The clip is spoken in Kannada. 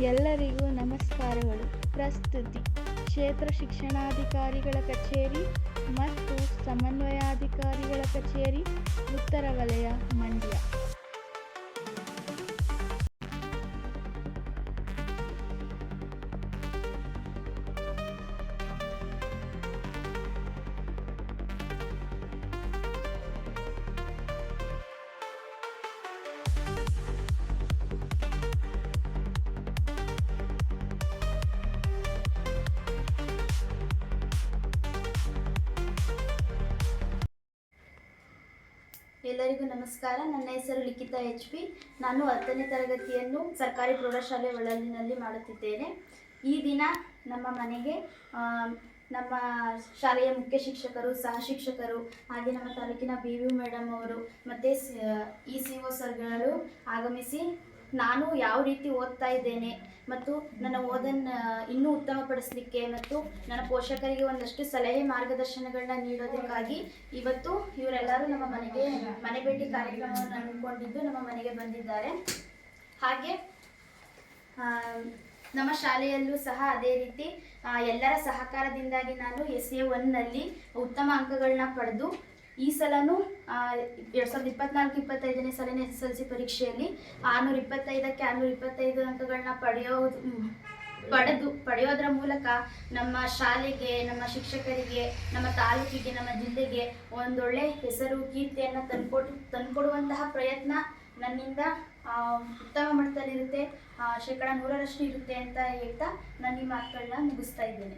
ಎಲ್ಲರಿಗೂ ನಮಸ್ಕಾರಗಳು. ಪ್ರಸ್ತುತಿ ಕ್ಷೇತ್ರ ಶಿಕ್ಷಣಾಧಿಕಾರಿಗಳ ಕಚೇರಿ ಮತ್ತು ಸಮನ್ವಯಾಧಿಕಾರಿಗಳ ಕಚೇರಿ, ಉತ್ತರ ವಲಯ, ಮಂಡ್ಯ. ಎಲ್ಲರಿಗೂ ನಮಸ್ಕಾರ. ನನ್ನ ಹೆಸರು ಲಿಖಿತಾ HP. ನಾನು 10ನೇ ತರಗತಿಯನ್ನು ಸರ್ಕಾರಿ ಪ್ರೌಢಶಾಲೆ ಒಳಲಿನಲ್ಲಿ ಮಾಡುತ್ತಿದ್ದೇನೆ. ಈ ದಿನ ನಮ್ಮ ಮನೆಗೆ ನಮ್ಮ ಶಾಲೆಯ ಮುಖ್ಯ ಶಿಕ್ಷಕರು, ಸಹ ಶಿಕ್ಷಕರು, ಹಾಗೆ ನಮ್ಮ ತಾಲೂಕಿನ BU ಮೇಡಮ್ ಅವರು ಮತ್ತು ECO ಸರ್ಗಳು ಆಗಮಿಸಿ ನಾನು ಯಾವ ರೀತಿ ಓದ್ತಾ ಇದ್ದೇನೆ ಮತ್ತು ನನ್ನ ಓದನ್ನು ಇನ್ನೂ ಉತ್ತಮಪಡಿಸಲಿಕ್ಕೆ ಮತ್ತು ನನ್ನ ಪೋಷಕರಿಗೆ ಒಂದಷ್ಟು ಸಲಹೆ ಮಾರ್ಗದರ್ಶನಗಳನ್ನ ನೀಡೋದಕ್ಕಾಗಿ ಇವತ್ತು ಇವರೆಲ್ಲರೂ ನಮ್ಮ ಮನೆ ಭೇಟಿ ಕಾರ್ಯಕ್ರಮವನ್ನು ಹಮ್ಮಿಕೊಂಡಿದ್ದು ನಮ್ಮ ಮನೆಗೆ ಬಂದಿದ್ದಾರೆ. ಹಾಗೆ ನಮ್ಮ ಶಾಲೆಯಲ್ಲೂ ಸಹ ಅದೇ ರೀತಿ ಎಲ್ಲರ ಸಹಕಾರದಿಂದಾಗಿ ನಾನು SA 1ನಲ್ಲಿ ಉತ್ತಮ ಅಂಕಗಳನ್ನ ಪಡೆದು ಈ ಸಲನೂ 2024-25ನೇ ಸಾಲಿನ SSLC ಪರೀಕ್ಷೆಯಲ್ಲಿ 625ಕ್ಕೆ 625 ಅಂಕಗಳನ್ನ ಪಡೆಯೋದರ ಮೂಲಕ ನಮ್ಮ ಶಾಲೆಗೆ, ನಮ್ಮ ಶಿಕ್ಷಕರಿಗೆ, ನಮ್ಮ ತಾಲೂಕಿಗೆ, ನಮ್ಮ ಜಿಲ್ಲೆಗೆ ಒಂದೊಳ್ಳೆ ಹೆಸರು, ಕೀರ್ತಿಯನ್ನು ತಂದುಕೊಡುವಂತಹ ಪ್ರಯತ್ನ ನನ್ನಿಂದ ಉತ್ತಮ ಮಟ್ಟದಲ್ಲಿರುತ್ತೆ, 100% ಇರುತ್ತೆ ಅಂತ ಹೇಳ್ತಾ ನಾನು ಈ ಮಾತುಗಳನ್ನ ಮುಗಿಸ್ತಾ ಇದ್ದೇನೆ.